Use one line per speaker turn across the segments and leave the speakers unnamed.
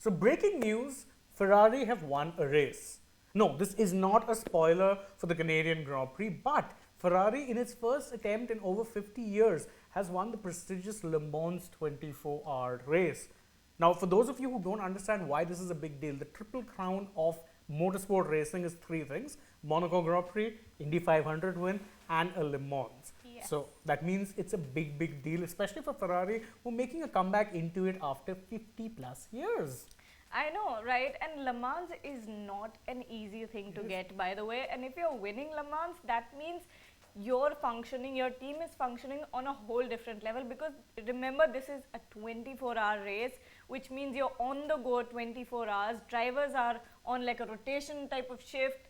So breaking news, Ferrari have won a race. No, this is not a spoiler for the Canadian Grand Prix, but Ferrari in its first attempt in over 50 years has won the prestigious Le Mans 24-hour race. Now, for those of you who don't understand why this is a big deal, the triple crown of motorsport racing is three things: Monaco Grand Prix, Indy 500 win, and a Le Mans.
Yes.
So that means it's a big deal, especially for Ferrari, who are making a comeback into it after 50 plus years.
I know, right? And Le Mans is not an easy thing to get, by the way. And if you're winning Le Mans, that means you're functioning, your team is functioning on a whole different level, because remember, this is a 24-hour race, which means you're on the go 24 hours. Drivers are on like a rotation type of shift.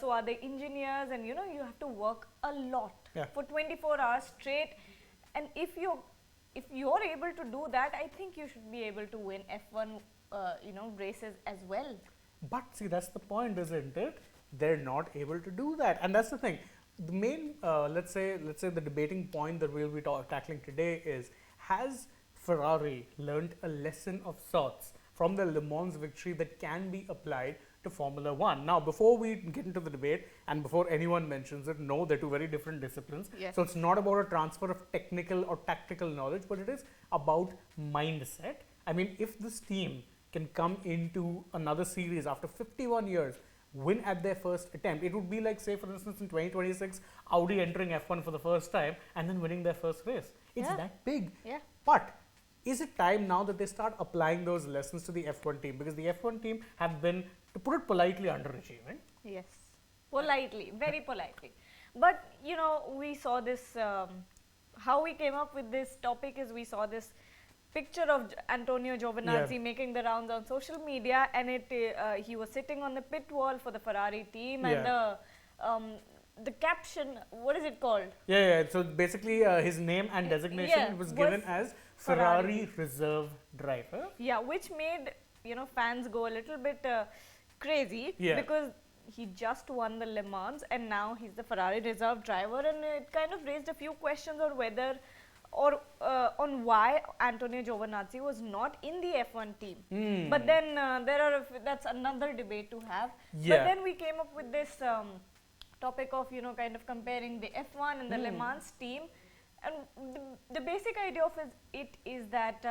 So are the engineers, and you have to work a lot for 24 hours straight. And if you're able to do that, I think you should be able to win F1 races as well.
But see, that's the point, isn't it? They're not able to do that, and that's the thing. The main, let's say the debating point that we'll be tackling today is: has Ferrari learned a lesson of sorts from the Le Mans victory that can be applied to Formula One? Now, before we get into the debate, and before anyone mentions it, no, they're two very different disciplines.
Yes.
So it's not about a transfer of technical or tactical knowledge, but it is about mindset. I mean, if this team can come into another series after 51 years, win at their first attempt, it would be like, say, for instance, in 2026, Audi entering F1 for the first time and then winning their first race. It's that big.
Yeah.
But is it time now that they start applying those lessons to the F1 team? Because the F1 team have been, to put it politely, underachieving.
Yes, politely, very politely. But we saw this. How we came up with this topic is we saw this picture of Antonio Giovinazzi making the rounds on social media, and he was sitting on the pit wall for the Ferrari team, and the caption, what is it called?
So basically, his name and designation was given as Ferrari Reserve Driver.
Yeah, which made fans go a little bit crazy, because he just won the Le Mans and now he's the Ferrari Reserve Driver, and it kind of raised a few questions on whether on why Antonio Giovinazzi was not in the F1 team. But then that's another debate to have. But then we came up with this topic of kind of comparing the F1 and the Le Mans team, and the basic idea of it is that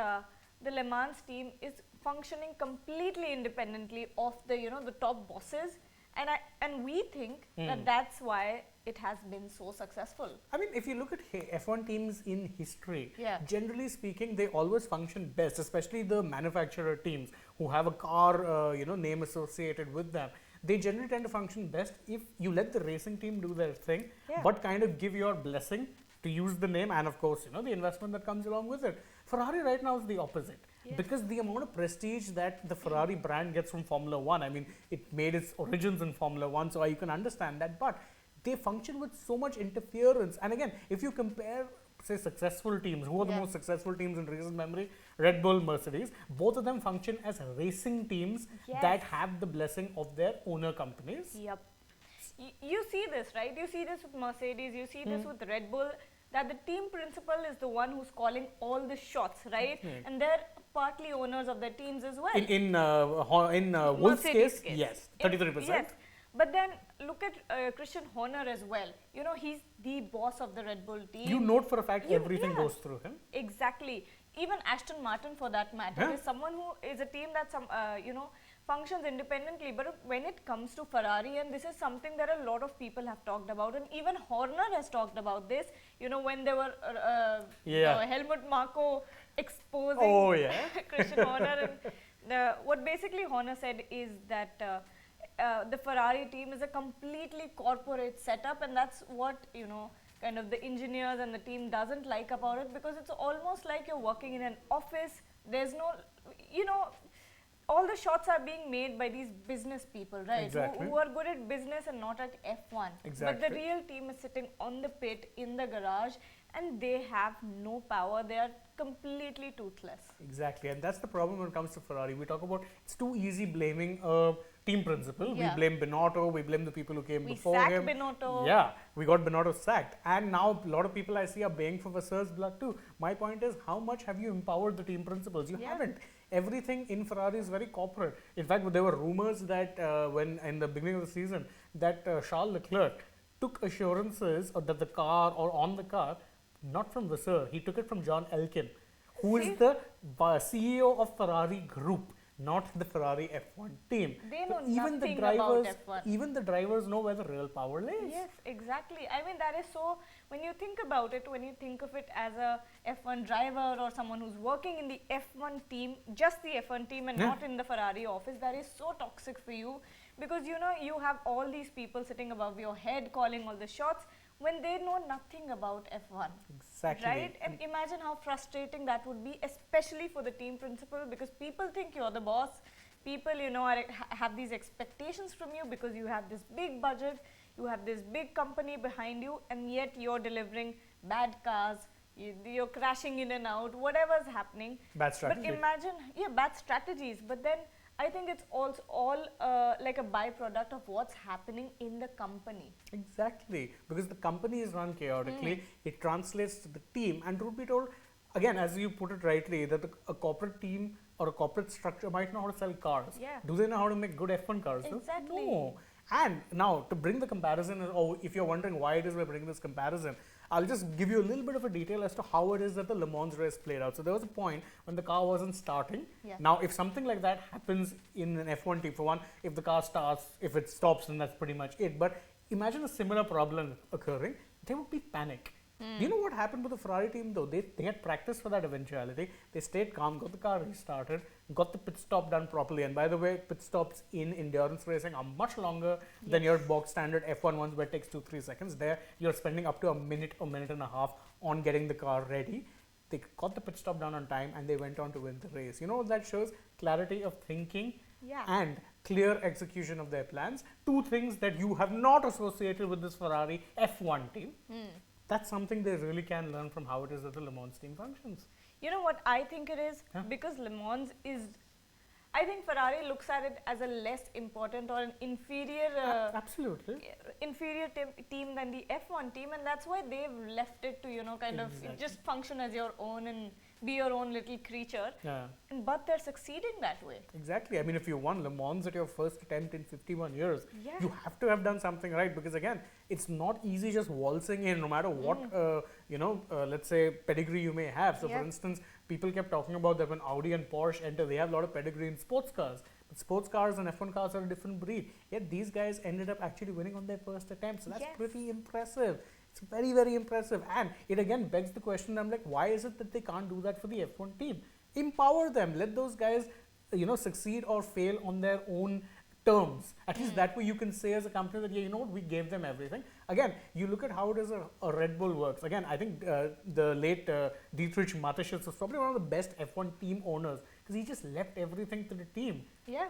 the Le Mans team is functioning completely independently of the the top bosses, and we think that that's why it has been so successful.
I mean, if you look at F1 teams in history, generally speaking, they always function best, especially the manufacturer teams who have a car, name associated with them. They generally tend to function best if you let the racing team do their thing, but kind of give your blessing to use the name, and of course, the investment that comes along with it. Ferrari right now is the opposite. Because the amount of prestige that the Ferrari brand gets from Formula One, I mean, it made its origins in Formula One, so you can understand that, but they function with so much interference. And again, if you compare, say, successful teams, who are the most successful teams in recent memory? Red Bull, Mercedes. Both of them function as racing teams that have the blessing of their owner companies.
Yep. You see this, right? You see this with Mercedes, you see this with Red Bull, that the team principal is the one who's calling all the shots, right? And they're partly owners of their teams as well.
In Wolff's case, yes, 33%.
Yes. But then look at Christian Horner as well. He's the boss of the Red Bull team.
You note for a fact everything goes through him.
Exactly. Even Aston Martin, for that matter, is someone who is a team that functions independently. But when it comes to Ferrari, and this is something that a lot of people have talked about, and even Horner has talked about this, when they were Helmut Marko exposing Christian Horner. And what basically Horner said is that the Ferrari team is a completely corporate setup, and that's what kind of the engineers and the team doesn't like about it, because it's almost like you're working in an office. There's no, all the shots are being made by these business people, right?
Exactly.
Who are good at business and not at F1.
Exactly.
But the real team is sitting on the pit in the garage, and they have no power. They are completely toothless.
Exactly, and that's the problem when it comes to Ferrari. We talk about, it's too easy blaming a team principal. We blame Binotto, we blame the people who came before him.
We sacked Binotto.
Yeah, we got Binotto sacked. And now a lot of people I see are baying for Vassar's blood too. My point is, how much have you empowered the team principals? You haven't. everything in Ferrari is very corporate. In fact, there were rumors that when in the beginning of the season that Charles Leclerc took assurances that the car or on the car, not from Vasseur, he took it from John Elkann, who is the CEO of Ferrari Group, not the Ferrari F1 team.
They know
even
nothing
the drivers,
about F1.
Even the drivers know where the real power lays.
Yes, exactly. I mean, that is so, when you think about it, when you think of it as a F1 driver or someone who's working in the F1 team, just the F1 team and not in the Ferrari office, that is so toxic for you, because you know, you have all these people sitting above your head calling all the shots when they know nothing about F1.
Exactly.
Right? And imagine how frustrating that would be, especially for the team principal, because people think you're the boss. People, you know, have these expectations from you because you have this big budget, you have this big company behind you, and yet you're delivering bad cars, you're crashing in and out, whatever's happening.
Bad strategy.
But imagine, bad strategies. But then I think it's also all like a byproduct of what's happening in the company.
Exactly, because the company is run chaotically, it translates to the team, and truth be told, again, as you put it rightly, that a corporate team or a corporate structure might know how to sell cars.
Yeah.
Do they know how to make good F1 cars?
Exactly.
No. And now, to bring the comparison, or if you're wondering why it is we're bringing this comparison, I'll just give you a little bit of a detail as to how it is that the Le Mans race played out. So there was a point when the car wasn't starting.
Yeah.
Now, if something like that happens in an F1 team, for one, if the car starts, if it stops, then that's pretty much it. But imagine a similar problem occurring, there would be panic. Do you know what happened with the Ferrari team though? They had practiced for that eventuality. They stayed calm, got the car restarted, got the pit stop done properly. And by the way, pit stops in endurance racing are much longer than your box standard F1 ones where it takes 2-3 seconds. There, you're spending up to a minute and a half on getting the car ready. They got the pit stop done on time and they went on to win the race. You know what that shows? Clarity of thinking and clear execution of their plans. Two things that you have not associated with this Ferrari F1 team. That's something they really can learn from how it is that the Le Mans team functions.
You know what I think it is? Because Le Mans is, I think Ferrari looks at it as a less important or an inferior inferior team than the F1 team, and that's why they've left it to, you know, kind of just function as your own and be your own little creature. But they're succeeding that way.
Exactly. I mean, if you won Le Mans at your first attempt in 51 years, you have to have done something right, because again, it's not easy just waltzing in no matter what, let's say pedigree you may have. So for instance, people kept talking about that when Audi and Porsche enter, they have a lot of pedigree in sports cars. But sports cars and F1 cars are a different breed. Yet these guys ended up actually winning on their first attempt. So that's pretty impressive. It's very, very impressive. And it again begs the question, I'm like, why is it that they can't do that for the F1 team? Empower them. Let those guys, succeed or fail on their own terms. At least that way you can say as a company that, you know what, we gave them everything. Again, you look at how it is a Red Bull works. Again, I think the late Dietrich Mateschitz was probably one of the best F1 team owners, because he just left everything to the team.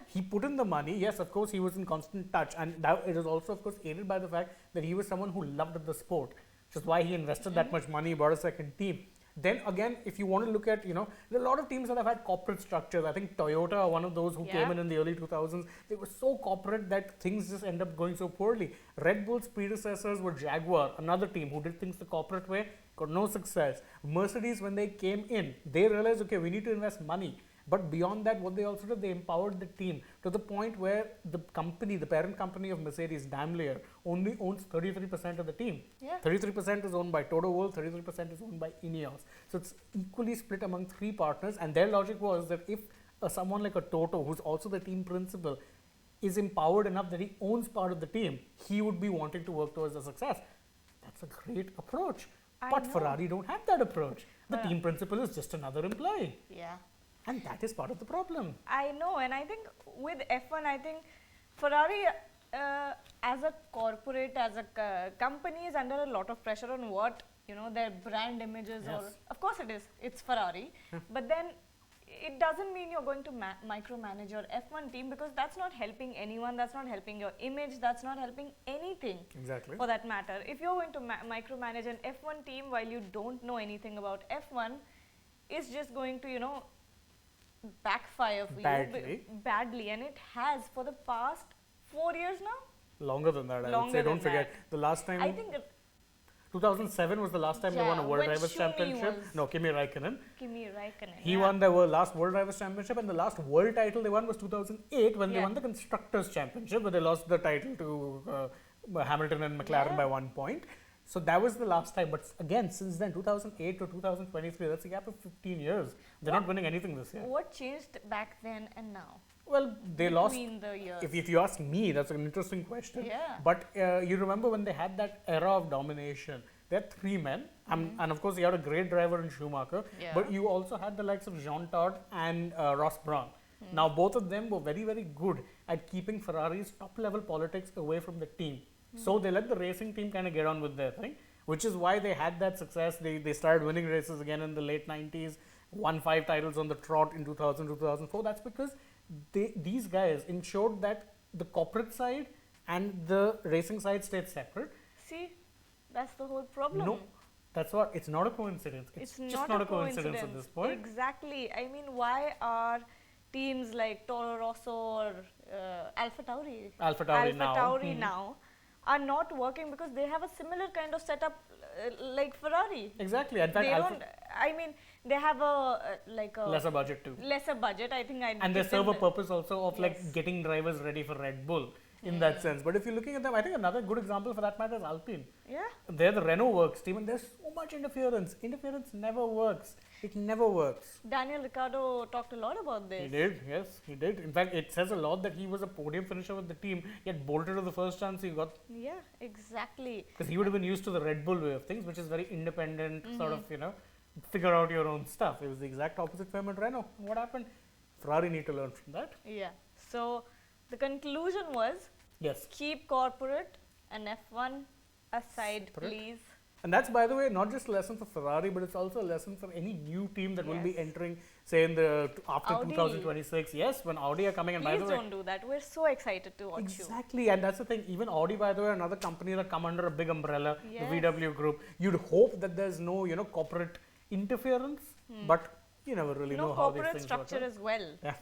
He put in the money. Yes, of course, he was in constant touch, and that it is also, of course, aided by the fact that he was someone who loved the sport, which is why he invested that much money, bought a second team. Then again, if you want to look at, there are a lot of teams that have had corporate structures. I think Toyota, one of those who came in the early 2000s, they were so corporate that things just end up going so poorly. Red Bull's predecessors were Jaguar, another team who did things the corporate way, got no success. Mercedes, when they came in, they realized, okay, we need to invest money. But beyond that, what they also did, they empowered the team to the point where the company, the parent company of Mercedes, Daimler, only owns 33% of the team. 33% is owned by Toto Wolff, 33% is owned by Ineos. So it's equally split among three partners. And their logic was that if someone like a Toto, who's also the team principal, is empowered enough that he owns part of the team, he would be wanting to work towards the success. That's a great approach. But Ferrari don't have that approach. The team principal is just another employee. And that is part of the problem.
I know, and I think with F1, I think Ferrari as a corporate, as a company is under a lot of pressure on what, their brand images or, of course it is, it's Ferrari, but then it doesn't mean you're going to micromanage your F1 team, because that's not helping anyone, that's not helping your image, that's not helping anything for that matter. If you're going to micromanage an F1 team while you don't know anything about F1, it's just going to, backfire for you badly, and it has for the past 4 years now.
Longer than that, I would say. Don't forget the last time.
I think
2007 was the last time they won a World
when
Drivers'
Schumi
Championship.
was-
No, Kimi Raikkonen.
Kimi Raikkonen.
He won the last World Drivers' Championship, and the last world title they won was 2008 when they won the Constructors' Championship, but they lost the title to Hamilton and McLaren by 1 point. So that was the last time. But again, since then, 2008 to 2023, that's a gap of 15 years. They're not winning anything this year.
What changed back then and now?
Well, they lost.
Between the years.
If you ask me, that's an interesting question.
Yeah.
But you remember when they had that era of domination, they had 3 men, and of course, you had a great driver in Schumacher, but you also had the likes of Jean Todt and Ross Brawn. Now, both of them were very, very good at keeping Ferrari's top level politics away from the team. So they let the racing team kind of get on with their thing, which is why they had that success. They started winning races again in the late 90s, won 5 titles on the trot in 2000, 2004. That's because these guys ensured that the corporate side and the racing side stayed separate.
See, that's the whole problem.
No, that's what. It's not a coincidence. It's just not a coincidence at this point.
Exactly. I mean, why are teams like Toro Rosso or Alpha Tauri now are not working because they have a similar kind of setup like Ferrari.
Exactly. In fact,
they don't. I mean, they have a
lesser budget too.
Lesser budget, I think.
And they serve a purpose also of like getting drivers ready for Red Bull in that sense. But if you're looking at them, I think another good example for that matter is Alpine.
Yeah.
They're the Renault Works team, and there's so much interference. Interference never works. It never works.
Daniel Ricciardo talked a lot about this.
He did, yes, he did. In fact, it says a lot that he was a podium finisher with the team, yet bolted to the first chance he got.
Yeah, exactly.
Because he would have been used to the Red Bull way of things, which is very independent, sort of, figure out your own stuff. It was the exact opposite for him at Renault. What happened? Ferrari need to learn from that.
Yeah. So the conclusion was keep corporate and F1 aside, please.
And that's, by the way, not just a lesson for Ferrari, but it's also a lesson for any new team that will be entering, say, in the after
Audi.
2026. Yes, when Audi are coming, and
please
by the way,
don't do that. We're so excited to watch you.
Exactly, and that's the thing. Even Audi, by the way, another company that come under a big umbrella, the VW group. You'd hope that there's no, corporate interference, but you never really know how these things work. No
corporate structure as well.
Yeah.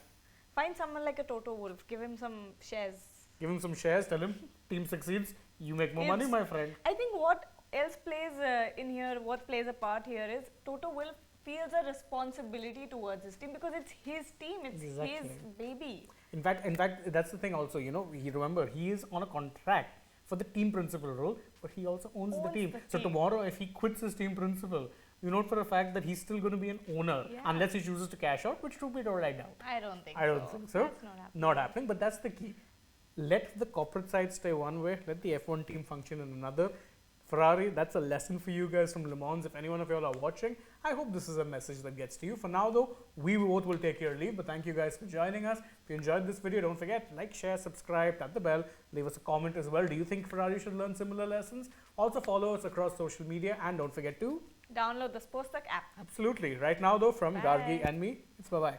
Find someone like a Toto Wolff. Give him some shares.
Give him some shares. Tell him team succeeds, you make more money, my friend.
I think what else plays in here, what plays a part here is Toto Wolff feels a responsibility towards his team because it's his team, it's his baby.
In fact, that's the thing also, remember, he is on a contract for the team principal role, but he also owns the team. So tomorrow, if he quits his team principal, you know for a fact that he's still going to be an owner unless he chooses to cash out, which to be told, I doubt.
I don't think
so.
That's
not happening, but that's the key. Let the corporate side stay one way, let the F1 team function in another. Ferrari, that's a lesson for you guys from Le Mans. If any one of you all are watching, I hope this is a message that gets to you. For now though, we both will take your leave, but thank you guys for joining us. If you enjoyed this video, don't forget, like, share, subscribe, tap the bell, leave us a comment as well. Do you think Ferrari should learn similar lessons? Also follow us across social media and don't forget to
download the SportsTak app.
Absolutely. Right now though, from Gargi and me, it's bye-bye.